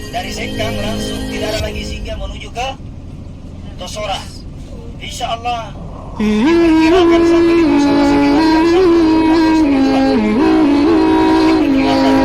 dari Sengkang langsung tidak ada lagi singgah menuju ke Tosora. Insya Allah diperkirakan sampai di Tosora sekitar jam 1 atau setengah 2. Diperkirakan.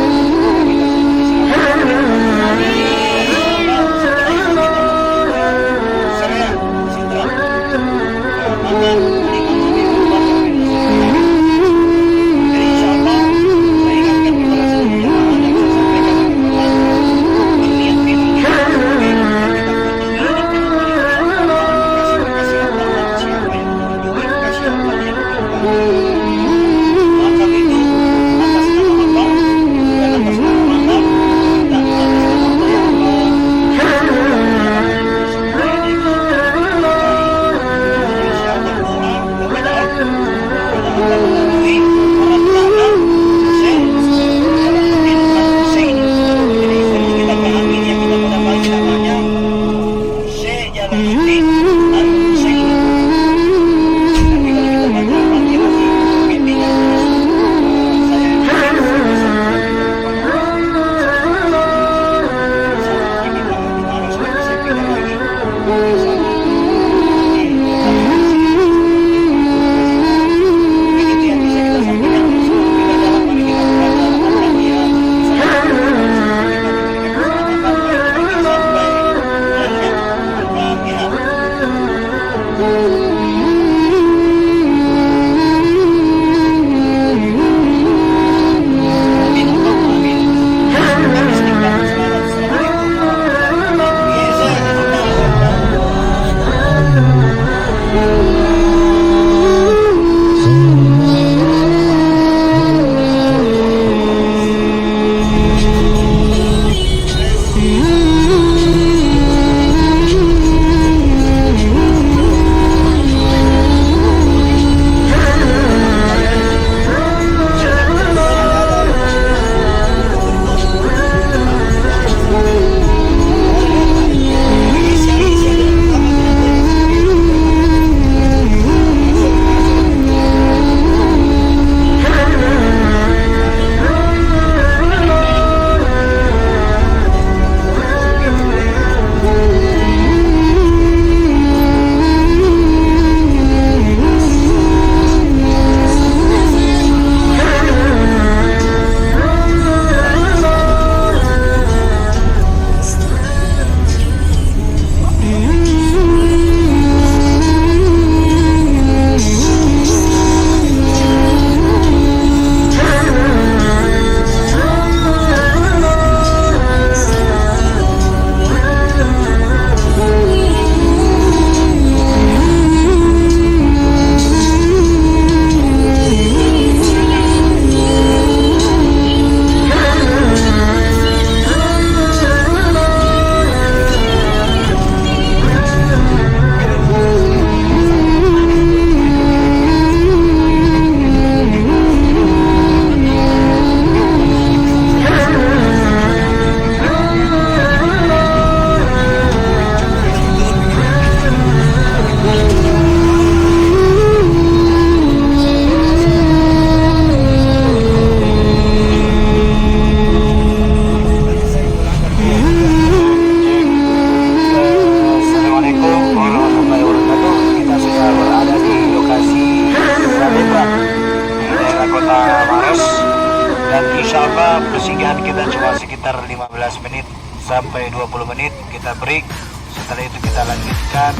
persinggahan kita cuma sekitar 15 menit sampai 20 menit, kita break. Setelah itu kita lanjutkan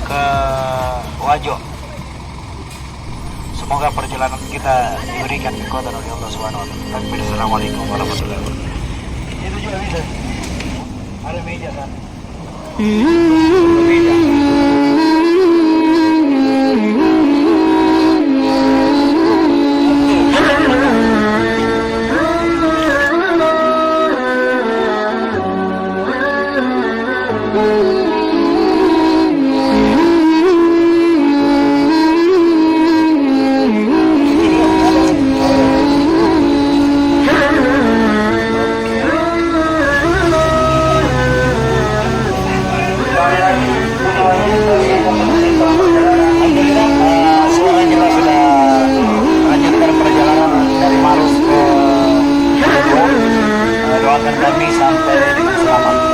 ke Wajo. Semoga perjalanan kita diberikan kekuatan oleh Allah Subhanahu wa taala. Assalamualaikum warahmatullahi wabarakatuh. Itu juga bisa. Ada meja kan? Meja. Doakan kami sampai dengan selamat.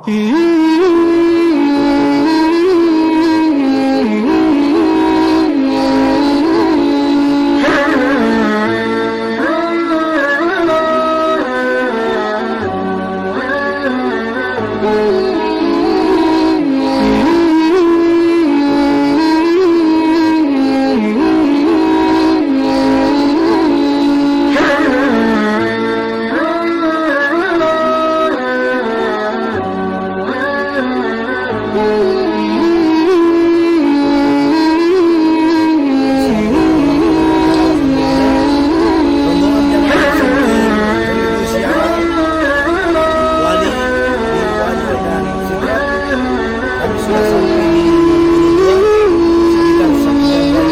Rombongan jamaah dari Siaran, Wali, Wali dan Sidra. Kami sudah sampai di Gunung Dua sekitar 1 jam sampai di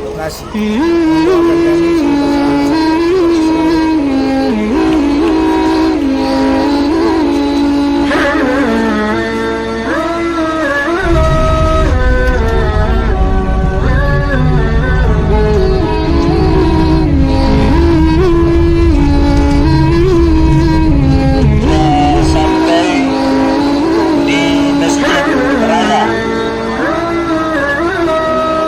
lokasi. Doakan kami semoga Sampai di Masjid Raya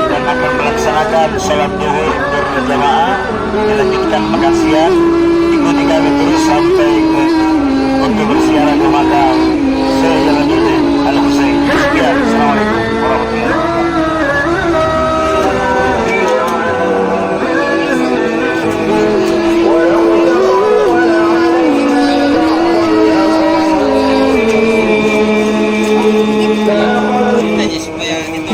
dan akan melaksanakan sholat zuhur berjamaah, dilanjutkan makan siang, ikuti kami terus sampai ke untuk berziarah ke makam Syekh Jalaluddin Al-Husain. Sekian, Assalamualaikum warahmatullahi wabarakatuh. aja supaya kita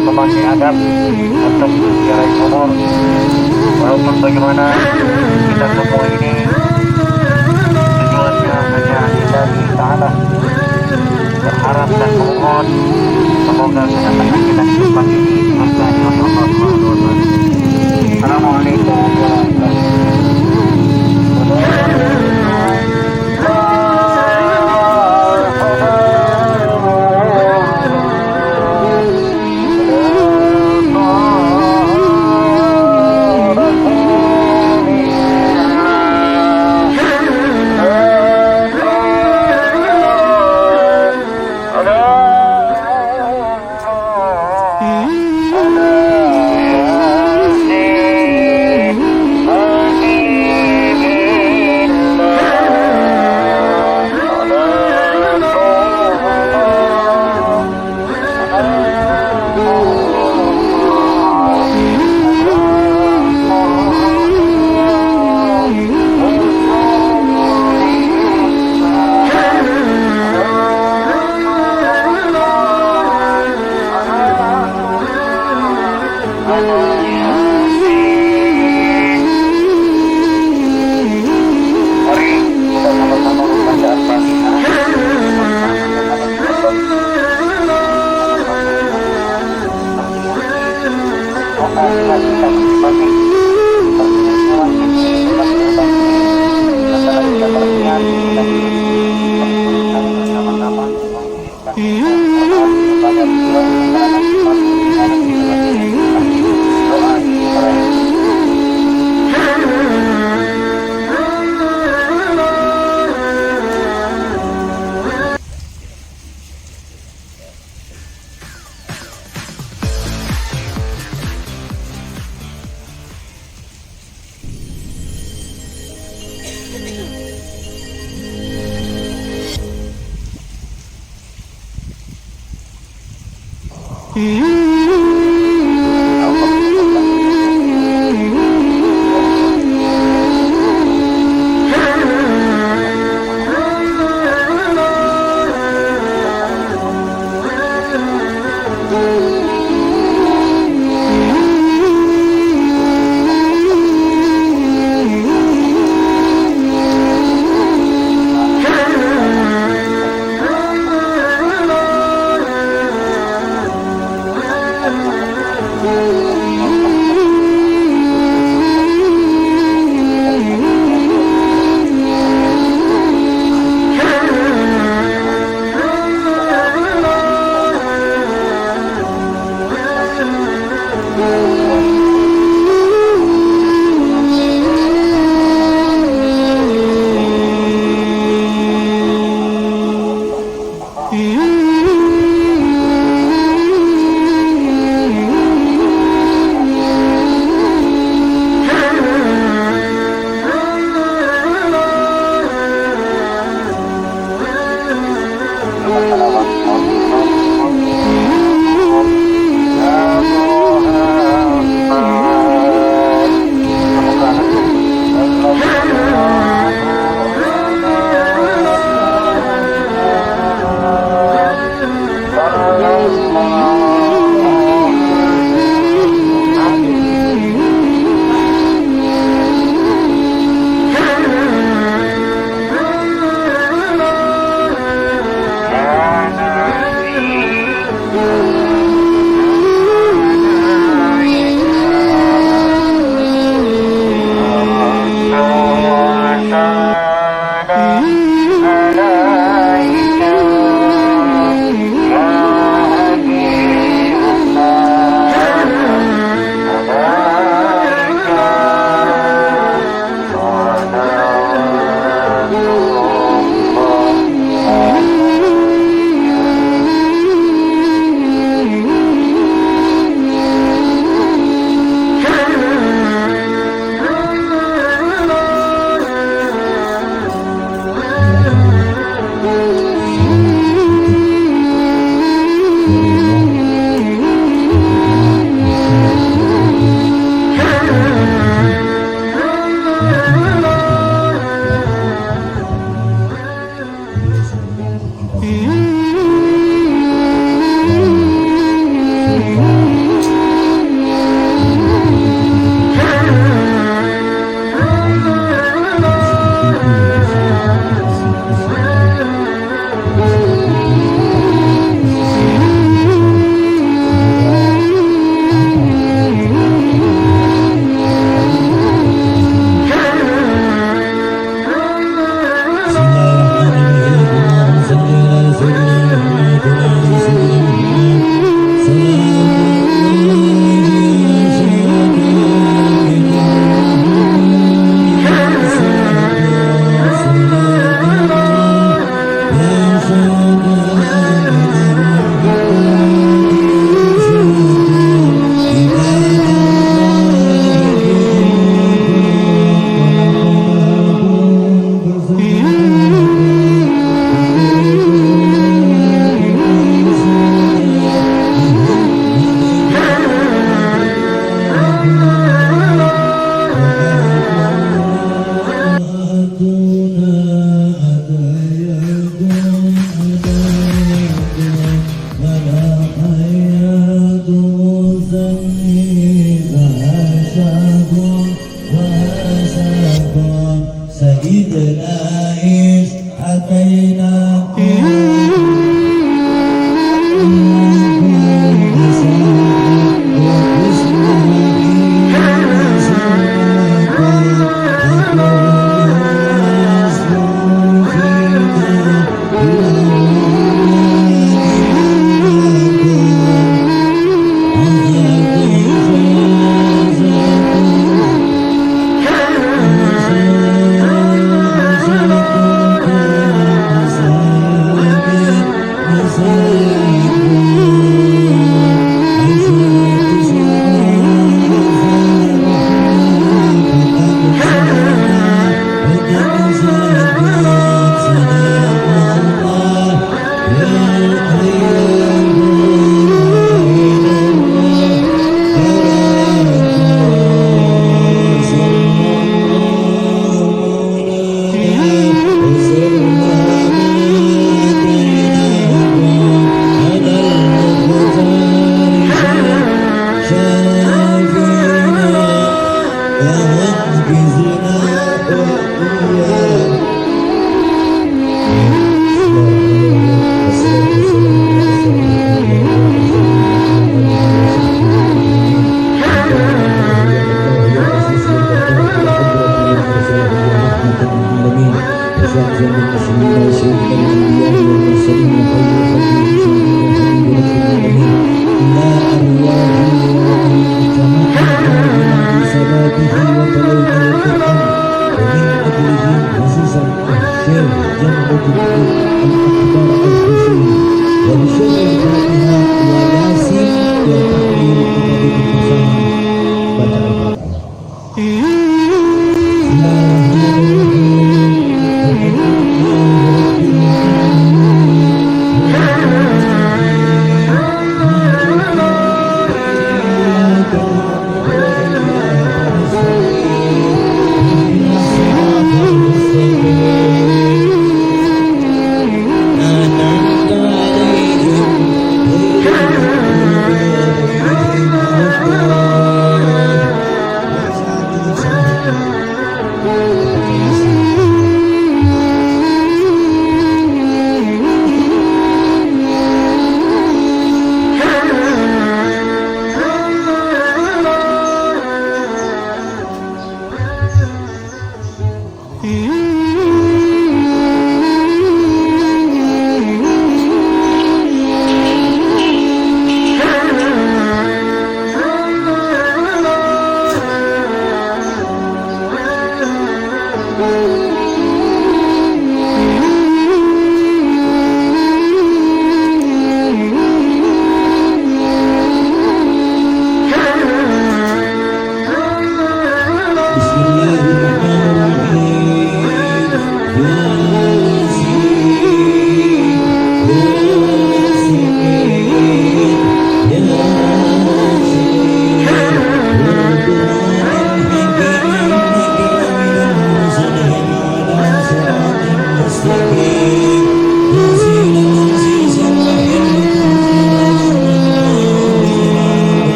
memakai adab untuk menjalani umur. Walaupun bagaimana kita semua ini tujuannya hanya lillahi ta'ala, berharap dan memohon semoga kedatangan kita di tempat ini berkahi oleh Allah Subhanahu wa taala. Assalamualaikum warahmatullahi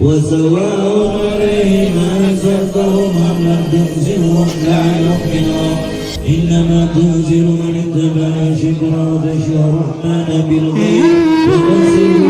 وسواء علينا أنذرتهم أم لم تنذرهم لا يؤمنون إنما تنذر من اتبع شكرا وخشي الرحمن بالغيب وبصر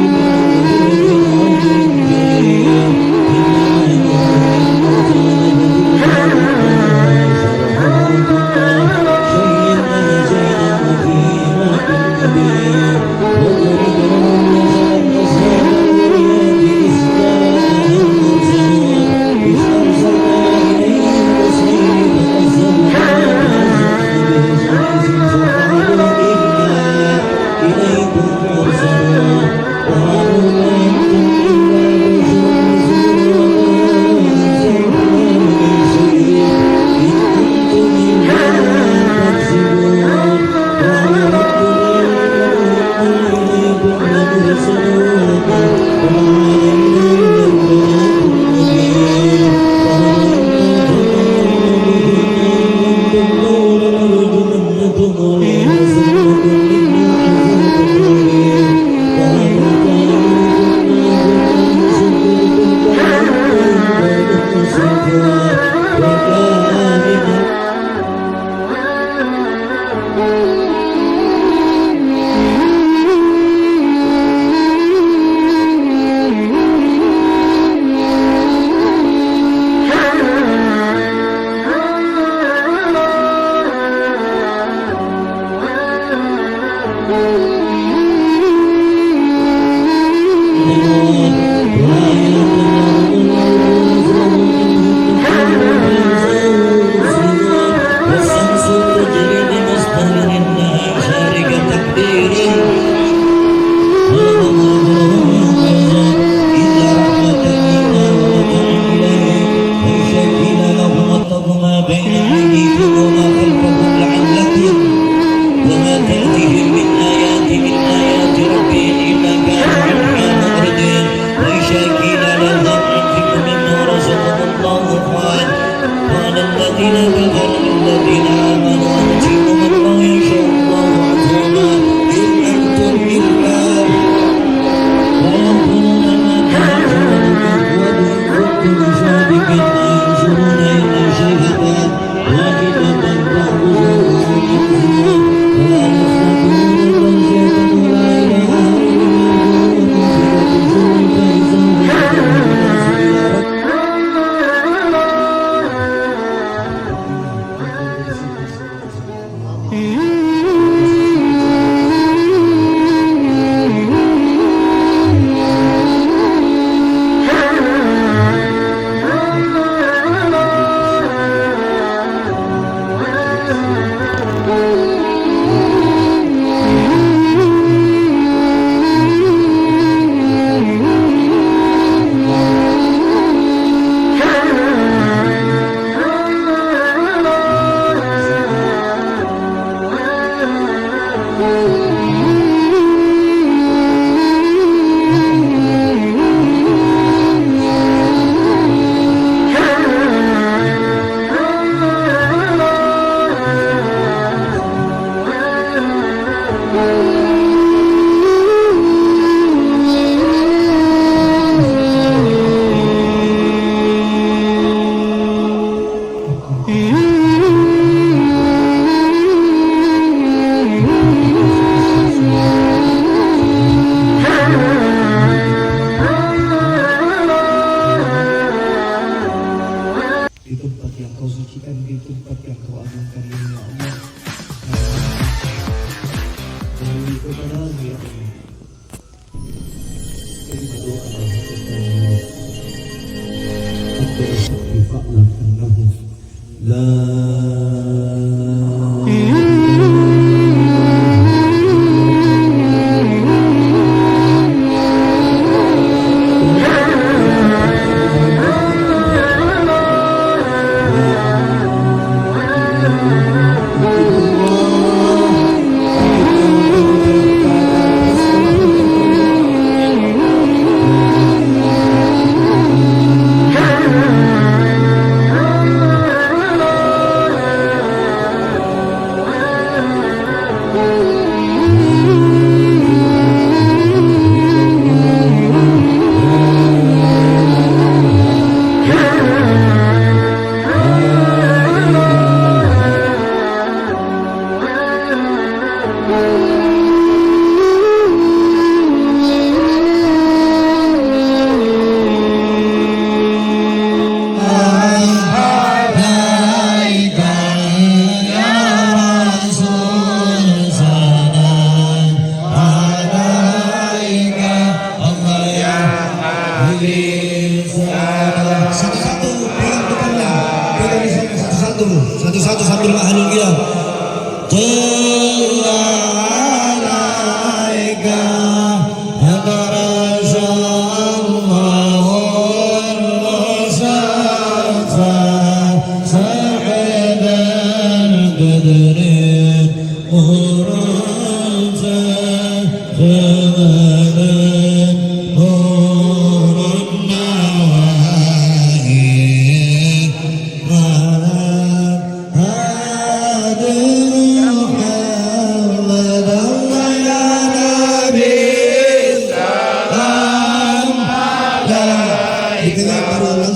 Satu-satu sambil mahalul kita.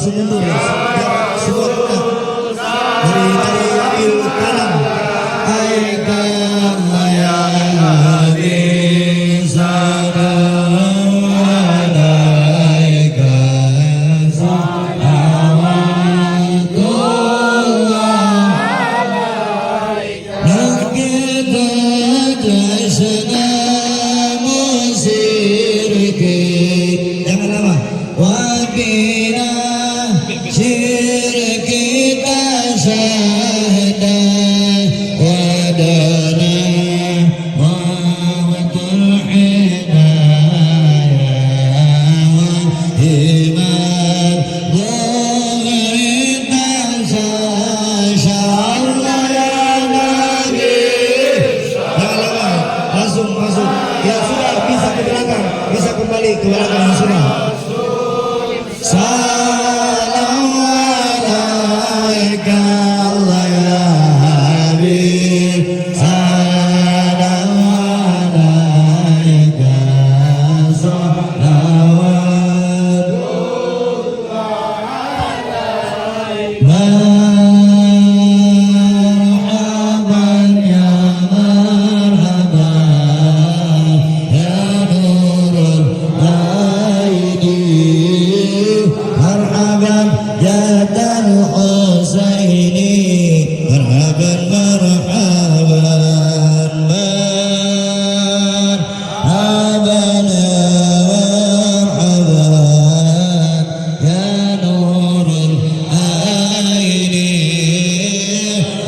langsung mundur ya. Biar semua kena dari akhir kanan. Aikalla ya Nabi salam alaika salawatullah nakita jasana musirki. Jangan lama. Wabina syirki tasada wadana wawatul hidayah iman dhahri tasasya Allah ya Nabi. Jangan lama, langsung masuk. Ya sudah, bisa ke belakang, bisa kembali ke belakang sudah. Salam alaika Allah ya Habib. Salam alaika salawat. Marhaban ya marhaban ya nurul ghaidi. Marhaban ya Dal Husaini. Marhaban marhaban marhaban marhaban ya nurul aini.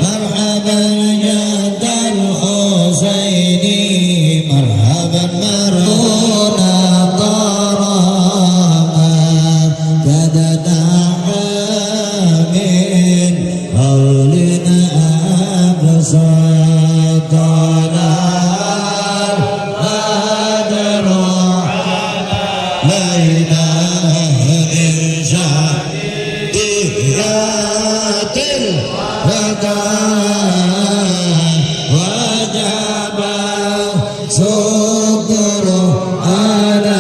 Marhaban ya Dal Husaini. Marhaban maruna tarama jadada amin haulina absatana adru la ilaha insya iyatil wada wajaba syukru ala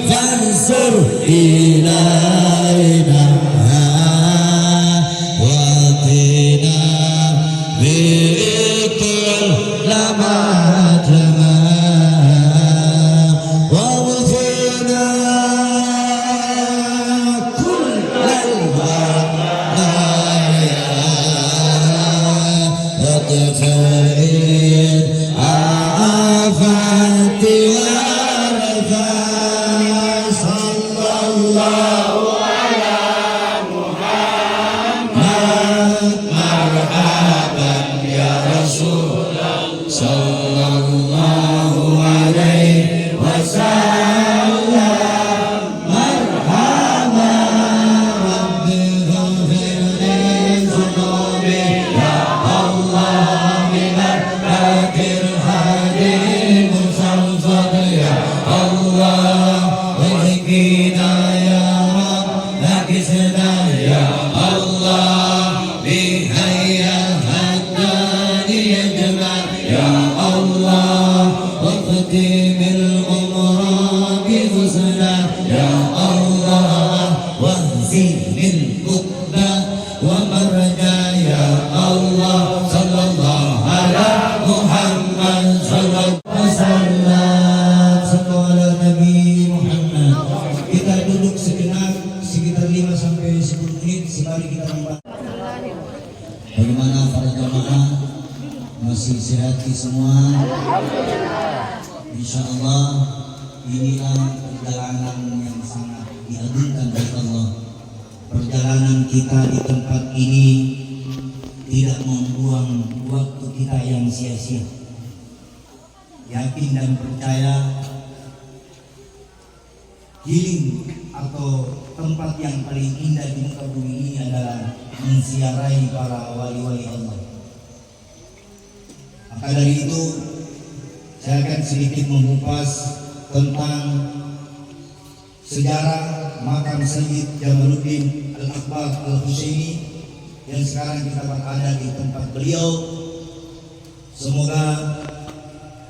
fansur ilaina watina biqil lama jama waghfirna kullal balaya watafa'id afati warfa sallallahu ala Muhammad. Marhaban ya Rasulullah sallallahu alaihi wasallam. Marhaban rabbi ghfir li dhunubi ya Allah bibarakil hadi musalfad ya Allah wahikina ya Rab lakisna ya Allah bihayal haddani yajmal ya Allah waqtimil umra bihusna ya Allah wahzinil qutba wa marja ya Allah sallallahu ala Muhammad sallallahu alaihi wasallam. Sallallahu Nabi Muhammad. Kita duduk sejenak sekitar 5 sampai 10 menit sembari kita membahas. Bagaimana para jamaah, masih sehat semua? Insya Allah inilah perjalanan yang sangat diagungkan oleh Allah. Perjalanan kita di tempat ini tidak membuang waktu kita yang sia-sia. Yakin dan percaya healing atau tempat yang paling indah di muka bumi ini adalah menziarahi para wali-wali Allah. Maka dari itu saya akan sedikit mengupas tentang sejarah makam Sayyid Jamaluddin Al-Akbar Al-Husaini yang sekarang kita berada di tempat beliau. Semoga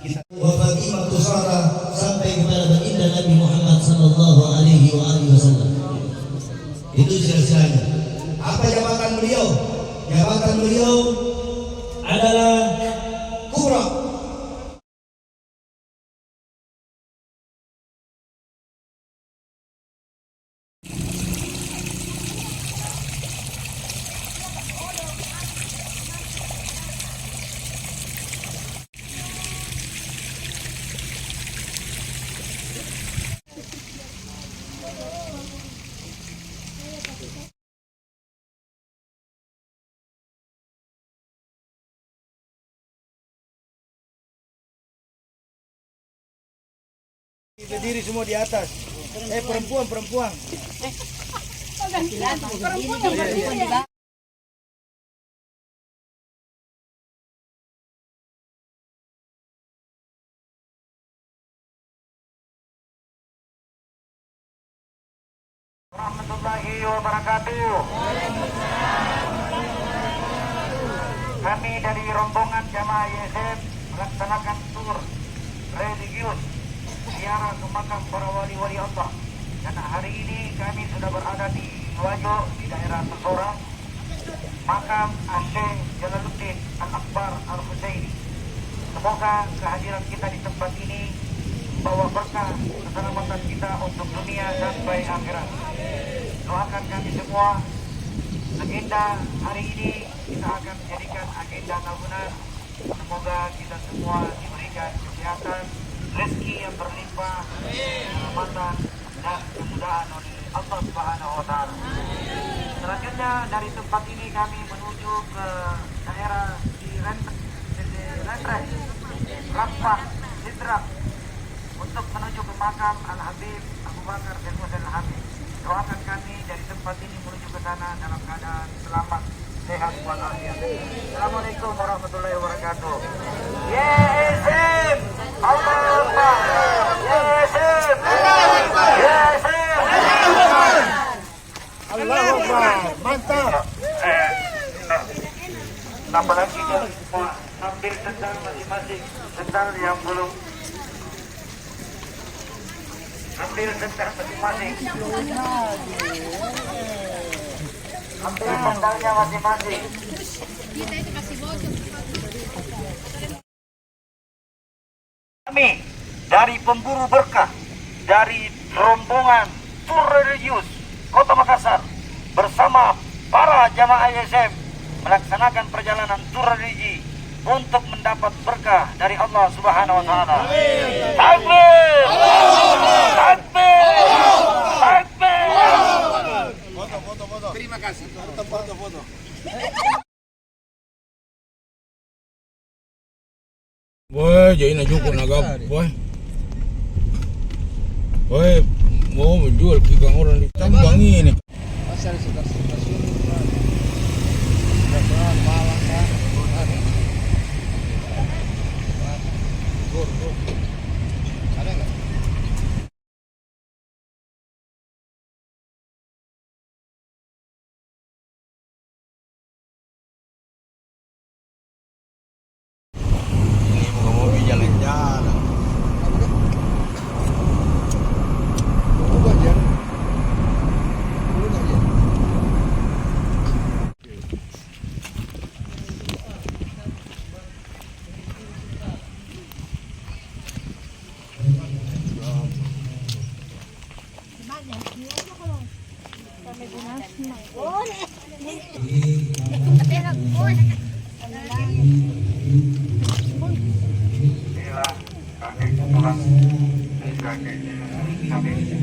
kita wa Fatimah Tusara sampai kepada baginda Nabi Muhammad sallallahu alaihi wasallam. Itu silsilahnya. Apa jabatan beliau? Jabatan beliau adalah kubra. Berdiri semua di atas. Perempuan. Perempuan Warahmatullahi wabarakatuh. Kami dari rombongan jamaah YSM melaksanakan tur religius ziarah ke makam para wali-wali Allah. Dan hari ini kami sudah berada di Wajo di daerah Tesora, makam Syekh Jalaluddin Al-Akbar Al-Husaini. Semoga kehadiran kita di tempat ini membawa berkah keselamatan kita untuk dunia sampai akhirat. Doakan kami semua, agenda hari ini kita akan menjadikan agenda tahunan. Semoga kita semua diberikan kesehatan, rezeki yang berlimpah, keselamatan dan kemudahan oleh Allah Subhanahu wa taala. Selanjutnya dari tempat ini kami menuju ke daerah di Rentres, Rampang, Sidrak untuk menuju ke makam Al-Habib Abu Bakar bin Musa Al-Habib. Doakan kami dari tempat ini menuju ke sana dalam keadaan selamat, sehat walafiat. Assalamualaikum warahmatullahi wabarakatuh. YSM Allah Akbar. YSM YSM Allahu Akbar. Mantap. Tambah lagi dia semua ambil sendal masing-masing, sendal yang belum ambil sendal masing-masing, ambil sendalnya masing-masing. Kami dari pemburu berkah dari rombongan tur religius Kota Makassar bersama para jamaah YSM melaksanakan perjalanan tur religi untuk mendapat berkah dari Allah Subhanahu wa taala. Takbir! Takbir! Takbir! Foto. Terima kasih. Foto. Wah, jadi nak cukup nak gap, wah. Wah, mau menjual kikang orang di tambang ini. Pasar sekitar sini. Malang kan. Ada enggak? Ini bukan mobil jalan-jalan. Inilah kakek pulang dari kakeknya sampai di situ.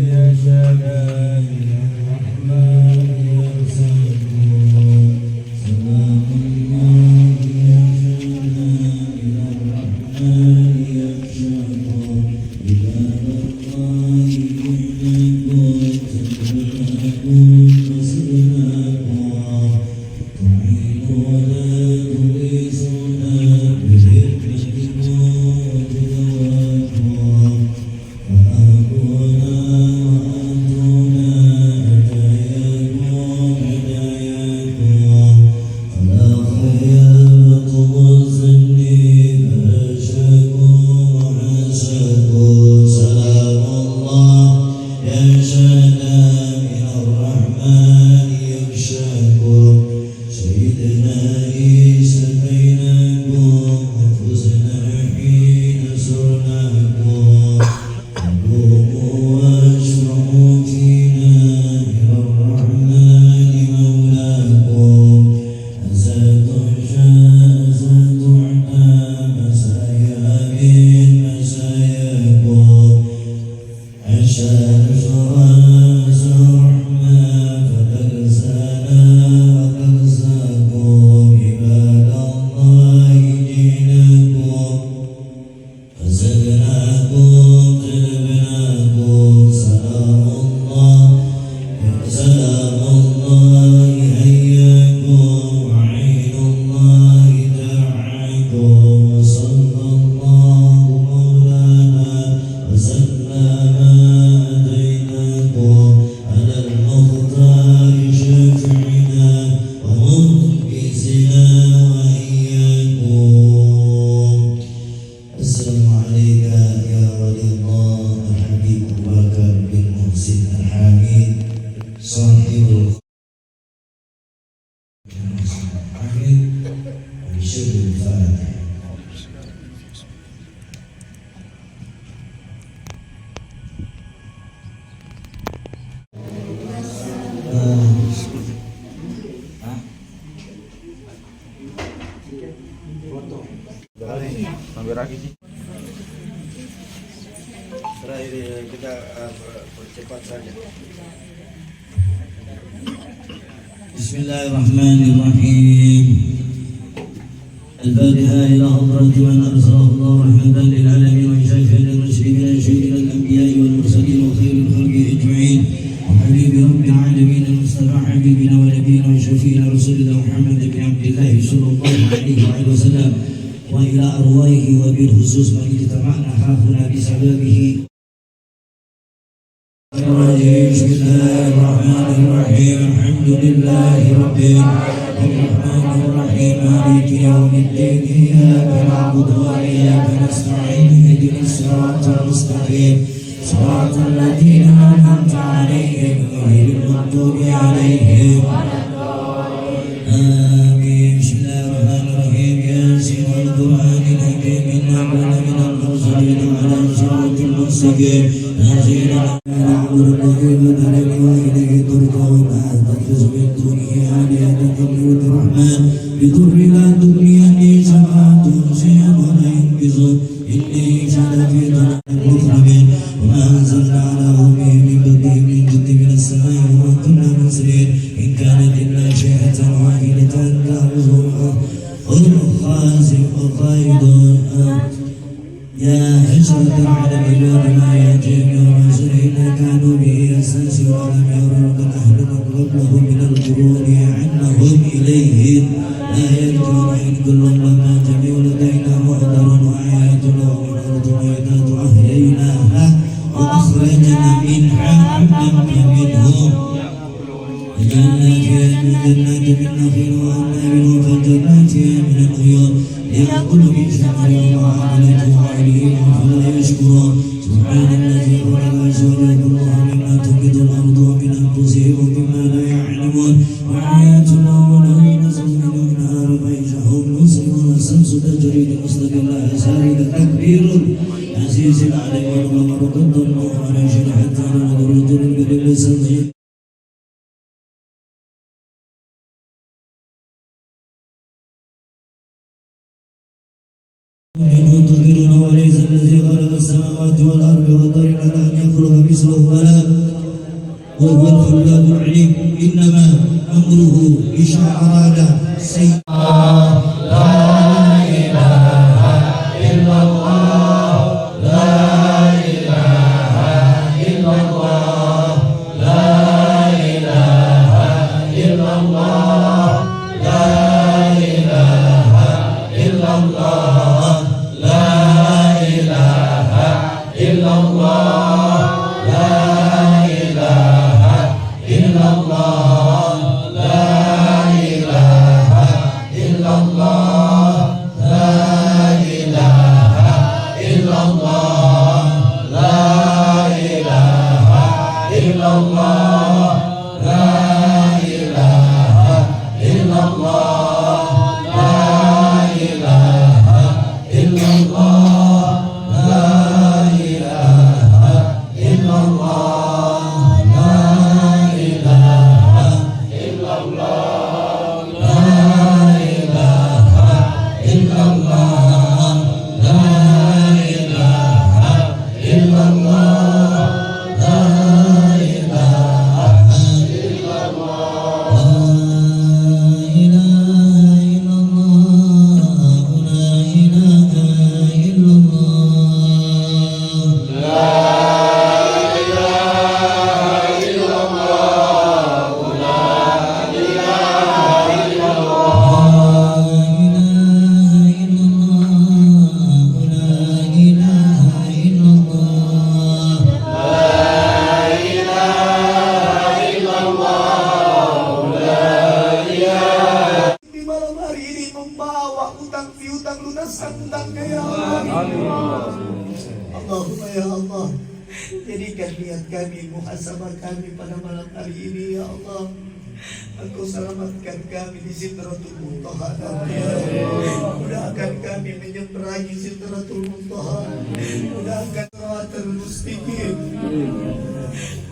Ya salam. Hampir lagi sih. Terakhir kita percepat saja. Bismillahirrahmanirrahim. الفاتحة إلى حضرة من أرسله الله رحمة للعالمين وشافعا للمسلمين سيدنا الأنبياء والمرسلين وخير الخلق أجمعين وحبيب رب العالمين المصطفى حبيبنا ونبينا وشفينا رسولنا محمد بن عبد الله صلى الله عليه وسلم وإلى أرواحه وبالخصوص من اجتمعنا هاهنا بسببه. بسم الله الرحمن الرحيم. الحمد لله رب الرحمن الرحيم مالك يوم الدين. إياك نعبد وإياك نستعين. اهدنا الصراط المستقيم صراط الذين أنعمت عليهم غير المغضوب عليهم. آمين. بسم الله الرحمن الرحيم. ياسين والقرآن الحكيم إنك لمن المرسلين على صراط المستقيم. نزيل نعبد الذي بدلني وإليه ترجعون. لا تتخذ من دونه آلهة يرد الرحمن بضر لا تغني شفاعة شيئا ولا ينقذون. إني شهد في ضلال المكرمين. وما أنزلنا على قومه من بدء من جد من السماء وما كنا منزلين. إن كانت إلا شيئة واحدة تأخذها خذ خاسف وقائدون. يا حسرة على العباد ما يأتيهم يوم رسول إلا كانوا به يستهزئون. ولم يروا قد أهلكنا قبلهم من القرون عنهم إليهم لا يرجعون. إن كل لما جميع لدينا محضر. وآيات لهم الأرض ميتات أحييناها وأخرجنا منها حبا منهم. وجعلنا فيها من جنات من نخيل وأعناب وفجرنا فيها من العيون ليأكلوا من ثمره وعملته عليهم فلا يشكرون. سبحان الذي خلق الأزواج كلها مما تنبت الأرض ومن أنفسهم ومما لا يعلمون. وآيات لهم ولهم نزل من النهار فإذا هم مسلمون. الشمس تجري لمستقر لها ذلك تكبير العزيز العليم. والقمر قدرناه منازل حتى ننظر الجبل لسمعه منه تخبرون. وليس الذي خلق السماوات والأرض وقدر على أن يخلق مثله ولا وهو الخلاق العليم. إنما أمره إذا أراد Allahumma ya Allah, jadikan niat kami, muhasabah kami pada malam hari ini ya Allah. Engkau selamatkan kami di Sidratul Muntaha ya Allah. Mudahkan kami menyeberangi Sidratul Muntaha. Mudahkan Siratal Mustaqim.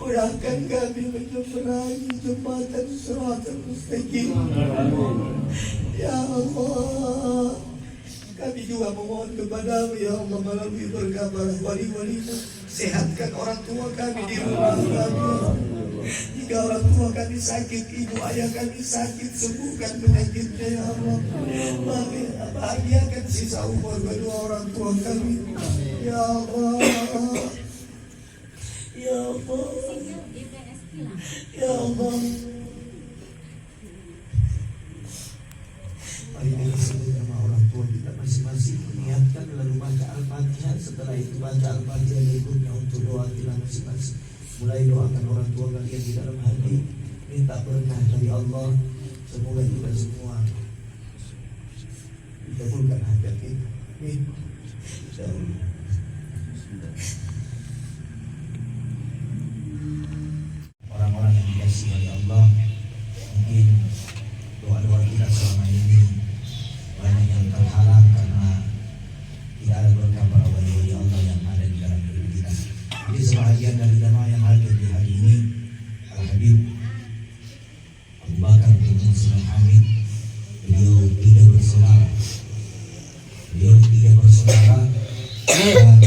Mudahkan kami menyeberangi jembatan Siratal Mustaqim. Ya Allah, kami juga memohon kepadamu ya Allah melalui berkah wali-walimu, sehatkan orang tua kami di rumah kami. Jika orang tua kami sakit, ibu ayah kami sakit, sembuhkan penyakitnya ya Allah. Bahagiakan sisa umur kedua orang tua kami ya Allah. Ya Allah, ya Allah. Mari kita sebut nama orang tua kita masing-masing, niatkan lalu baca Al-Fatihah. Setelah itu baca Al-Fatihah berikutnya untuk doa kita masing-masing. Mulai doakan orang tua kalian di dalam hati, minta berkah dari Allah. Semoga kita semua dikabulkan hajat kita. Amin. Orang-orang yang dikasihi oleh Allah, mungkin doa-doa kita selama ini banyak yang terhalang karena tidak ada berkah para wali-wali Allah yang ada di dalam diri kita. Jadi sebahagian dari jamaah yang hadir di hari ini, Al-Habib Abu Bakar bin Sulaiman Hamid, beliau tidak bersaudara. Dan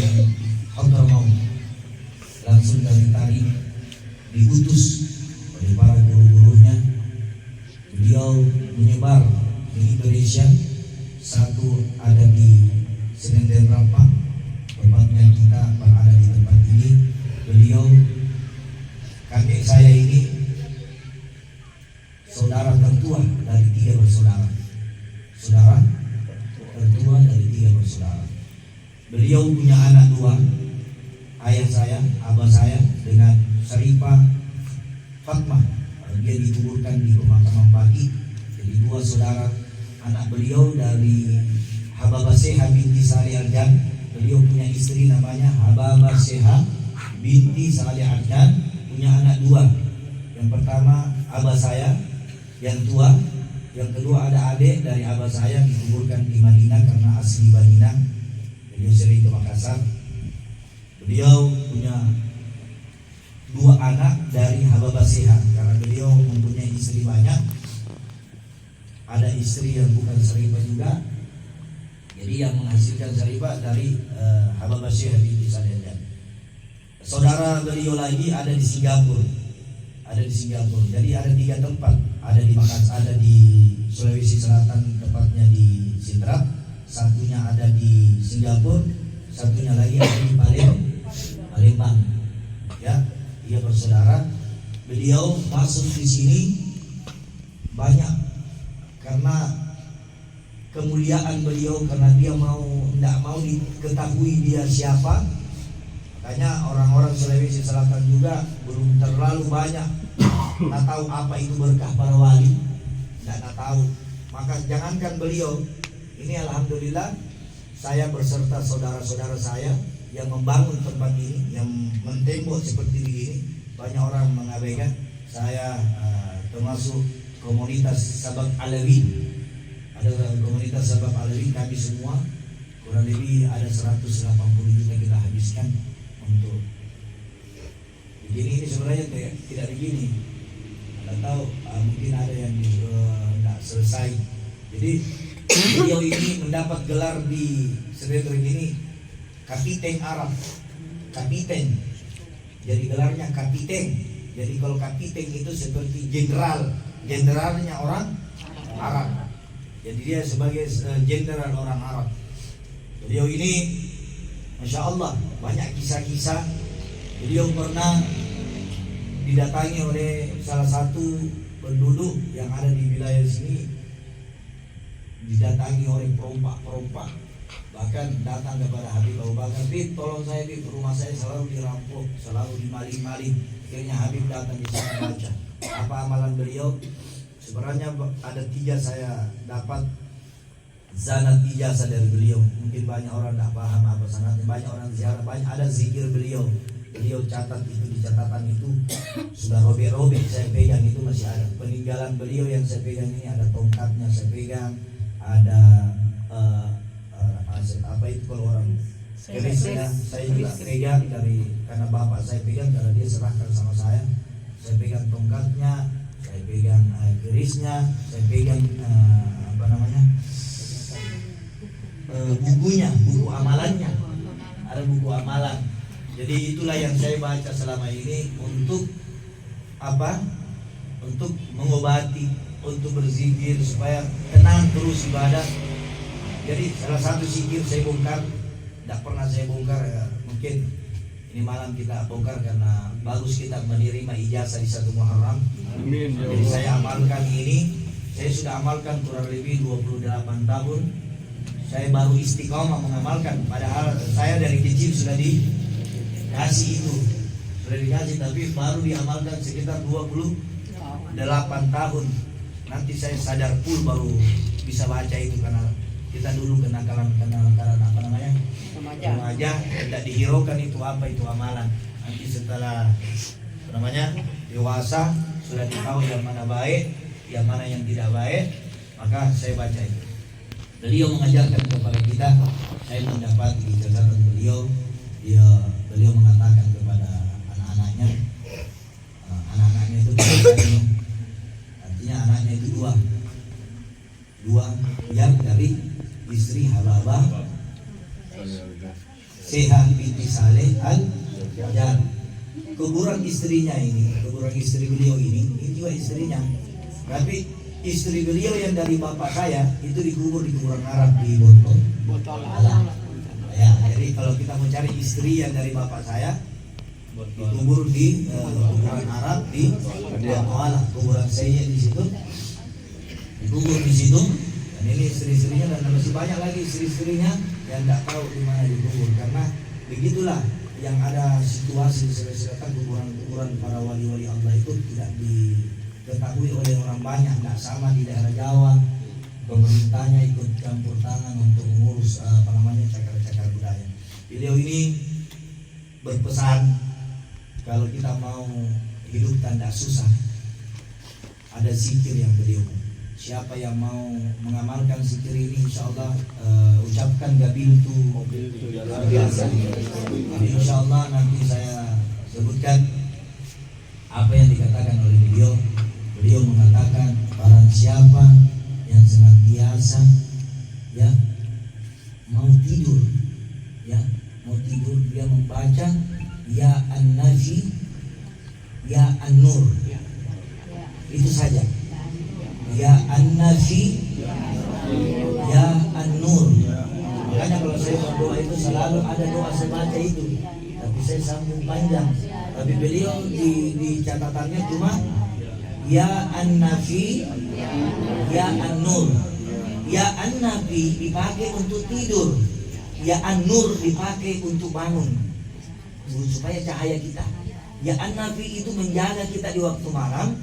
Abdul Maut langsung dari tadi diutus oleh para guru-gurunya. Beliau menyebar di Indonesia, satu ada di Senen Rampak, tempatnya kita berada di tempat ini. Beliau, kakek saya ini saudara tertua dari 3 bersaudara. Saudara tertua dari 3 bersaudara. Beliau punya anak 2, ayah saya, abah saya dengan Syarifah Fatmah. Dia dikuburkan di pemakaman pagi. Jadi 2 saudara. Anak beliau dari Hababah Seha binti Salih Arjan. Beliau punya istri namanya Hababah Seha binti Salih Arjan, punya anak 2. Yang pertama abah saya yang tua, yang kedua ada adik dari abah saya, dikuburkan di Madinah karena asli Madinah. Beliau sering ke Makassar. Beliau punya 2 anak dari Hababah Seha karena beliau mempunyai istri banyak. Ada istri yang bukan Syarifah juga. Jadi yang menghasilkan Syarifah dari Hababah Seha binti Salih Arjan. Saudara beliau lagi ada di Singapura. Jadi ada 3 tempat. Ada di Makassar, ada di Sulawesi Selatan, tepatnya di Sidrap. Satunya ada di Singapura, satunya lagi ada di Palembang. Ya, dia bersaudara. Beliau masuk di sini banyak karena kemuliaan beliau, karena dia tidak mau diketahui dia siapa. Makanya orang-orang Sulawesi Selatan juga belum terlalu banyak tak tahu apa itu berkah para wali, tidak tahu. Maka jangankan beliau, ini alhamdulillah saya berserta saudara-saudara saya yang membangun tempat ini, yang mentembok seperti ini. Banyak orang mengabaikan. Saya termasuk komunitas Sabab Alawi. Ada komunitas Sabab Alawi, kami semua kurang lebih ada 180 juta kita habiskan untuk begini. Ini sebenarnya tidak begini. Anda tahu mungkin ada yang tidak selesai. Jadi beliau ini mendapat gelar di Sredri ini Kapiten Arab. Kapiten. Jadi gelarnya kapiten. Jadi kalau kapiten itu seperti jenderalnya orang Arab. Jadi dia sebagai jenderal orang Arab. Beliau ini Masya Allah banyak kisah-kisah. Beliau pernah didatangi oleh salah satu penduduk yang ada di wilayah sini, didatangi oleh perompak-perompak, bahkan datang kepada Habib Abu Bakar, "Habib, tolong saya, Habib, rumah saya selalu dirampok, selalu dimaling-maling." Akhirnya Habib datang di sana baca apa amalan beliau. Sebenarnya ada 3 saya dapat. sanad ijazah dari beliau. Mungkin banyak orang tidak paham apa sanadnya, banyak orang ziarah, banyak ada zikir beliau. Beliau catat itu, di catatan itu sudah robek-robek, saya pegang itu masih ada. Peninggalan beliau yang saya pegang ini ada tongkatnya saya pegang, ada apa itu kalau orang kerisnya saya juga pegang dari, karena bapak saya pegang karena dia serahkan sama saya pegang tongkatnya, saya pegang kerisnya, saya pegang apa namanya bukunya, buku amalannya, ada buku amalan. Jadi itulah yang saya baca selama ini untuk apa? Untuk mengobati, untuk berzikir supaya tenang terus ibadah. Jadi salah satu zikir saya bongkar, tidak pernah saya bongkar ya. Mungkin ini malam kita bongkar karena bagus kita menerima ijazah di 1 Muharram. Amin. Jadi saya amalkan ini, saya sudah amalkan kurang lebih 28 tahun. Saya baru istiqomah mengamalkan, padahal saya dari kecil sudah dikasih itu, sudah dikasih, tapi baru diamalkan sekitar 28 tahun. Nanti saya sadar full baru bisa baca itu, karena kita dulu kenakalan apa namanya remaja, tidak dihiraukan itu apa itu amalan. Nanti setelah apa namanya dewasa sudah tahu yang mana baik, yang mana yang tidak baik, maka saya baca itu. Beliau mengajarkan kepada kita, saya mendapat ijazah beliau. Beliau mengatakan kepada anak-anaknya, anak-anaknya itu artinya anaknya itu dua yang dari istri Hababah Seha binti Saleh al-Jar. Kuburan istrinya ini, kuburan istri beliau ini juga istrinya. Tapi istri beliau yang dari bapak saya itu dikubur di kuburan Arab di Botolan. Ya, jadi kalau kita mau cari istri yang dari bapak saya dikubur di kuburan Arab di Botolan, kuburan saya di situ, dikubur di situ. Dan ini istri-istrinya dan masih banyak lagi istri-istrinya yang tidak tahu di mana dikubur, karena begitulah yang ada situasi di selatan kuburan para wali-wali Allah itu tidak diketahui oleh orang banyak, tidak sama di daerah Jawa. Pemerintahnya ikut campur tangan untuk mengurus apa namanya cagar budaya. Beliau ini berpesan kalau kita mau hidup tanda susah, ada zikir yang beliau. Siapa yang mau mengamalkan zikir ini, insya Allah ucapkan gabiltu. Insya Allah nanti saya sebutkan apa yang dikatakan oleh beliau. Beliau mengatakan barang siapa yang senantiasa ya mau tidur dia membaca ya an-nafi ya an-nur, itu saja. Ya an-nafi ya an-nur. Makanya kalau saya berdoa itu selalu ada doa saya baca itu, tapi saya sambung panjang. Tapi beliau di catatannya cuma ya an-nafi ya an-nur. Ya an-nafi dipakai untuk tidur, ya an-nur dipakai untuk bangun supaya cahaya kita. Ya an-nafi itu menjaga kita di waktu malam,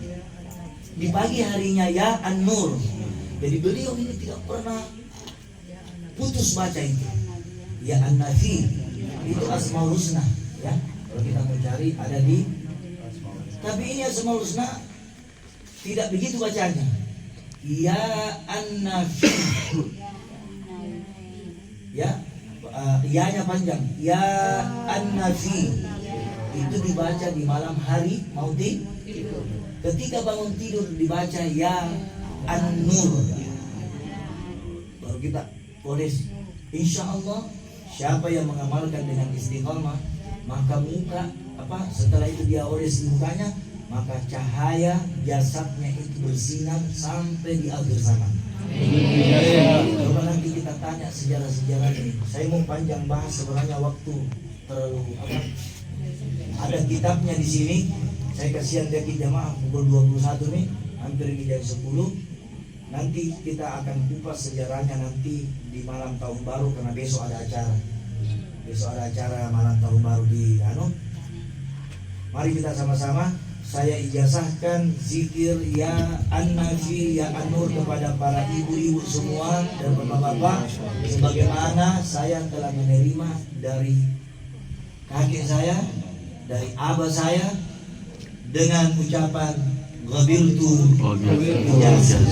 di pagi harinya ya an-nur. Jadi beliau ini tidak pernah putus baca itu. Ya an-nafi itu Asmaul Husna ya. Kalau kita mau cari ada di, tapi ini Asmaul Husna tidak begitu bacanya. Ya an-nafi. Ya, ya-nya panjang. Ya an-nafi. Itu dibaca di malam hari mau tidur. Ketika bangun tidur dibaca ya an-nur. Baru kita tulis. Insya Allah siapa yang mengamalkan dengan istiqamah, maka setelah itu dia oles mukanya, maka cahaya jasadnya itu bersinar sampai di akhir zaman. Coba nanti kita tanya sejarah-sejarah ini. Saya mau panjang bahas, sebenarnya waktu terlalu ada kitabnya di sini. Saya kasihan dari jamaah pukul 21 nih, hampir di jam 10. Nanti kita akan kupas sejarahnya nanti di malam tahun baru, karena besok ada acara. Besok ada acara malam tahun baru di Mari kita sama-sama saya ijazahkan zikir ya an-nafi ya an-nur kepada para ibu-ibu semua dan bapak-bapak, sebagaimana saya telah menerima dari kakek saya, dari abah saya, dengan ucapan qabiltu ijazah.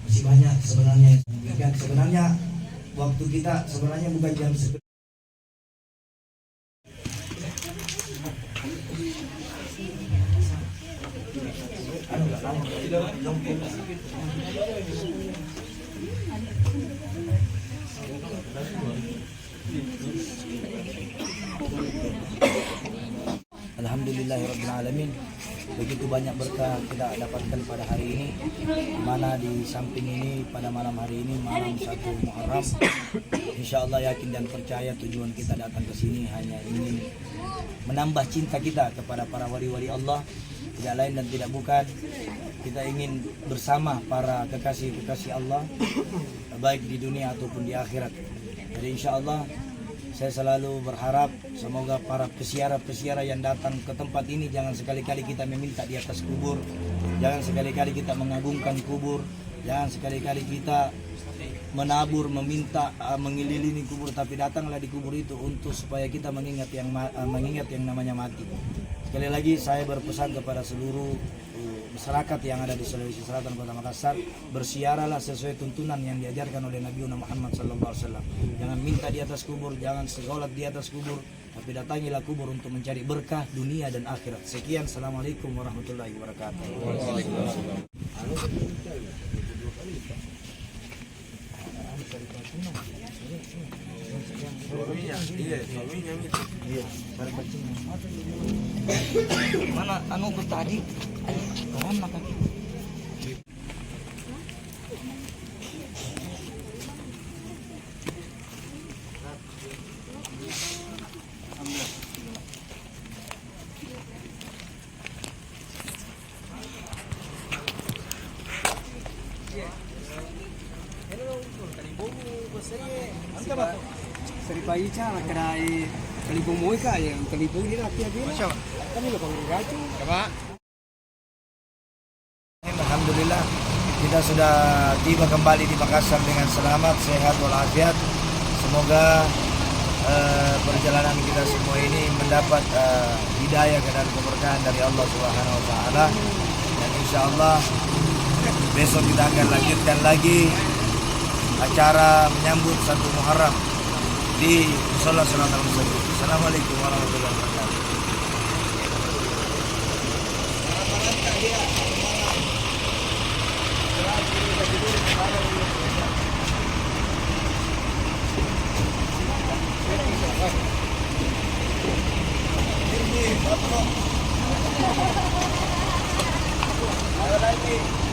Masih banyak sebenarnya. Sebenarnya waktu kita sebenarnya bukan jam 10. Alhamdulillahirrabbilalamin. Begitu banyak berkah kita dapatkan pada hari ini, di mana di samping ini pada malam hari ini malam 1 Muharram, insya Allah yakin dan percaya tujuan kita datang ke sini hanya ingin menambah cinta kita kepada para wali-wali Allah, tidak lain dan tidak bukan kita ingin bersama para kekasih-kekasih Allah baik di dunia ataupun di akhirat. Jadi insya Allah saya selalu berharap semoga para pesiara-pesiara yang datang ke tempat ini jangan sekali-kali kita meminta di atas kubur, jangan sekali-kali kita mengagungkan kubur, jangan sekali-kali kita menabur, meminta, mengelilingi kubur, tapi datanglah di kubur itu untuk supaya kita mengingat yang namanya mati. Sekali lagi saya berpesan kepada seluruh masyarakat yang ada di Sulawesi Selatan Kota Makassar, bersiaralah sesuai tuntunan yang diajarkan oleh Nabi Muhammad SAW. Jangan minta di atas kubur, jangan sholat di atas kubur, tapi datangilah kubur untuk mencari berkah dunia dan akhirat. Sekian, assalamualaikum warahmatullahi wabarakatuh. Mana anu tadi? Mana kaki? Seripai cara kedai telipung muika yang telipung ini nanti aja. Kami lo panggil gacu. Coba. Alhamdulillah kita sudah tiba kembali di Makassar dengan selamat, sehat walafiat. Semoga perjalanan kita semua ini mendapat hidayah dan keberkahan dari Allah Subhanahu Wa Taala. Dan insya Allah besok kita akan lanjutkan lagi acara menyambut 1 Muharram di Musola Selatan Musabut. Assalamualaikum warahmatullahi wabarakatuh. Ada lagi.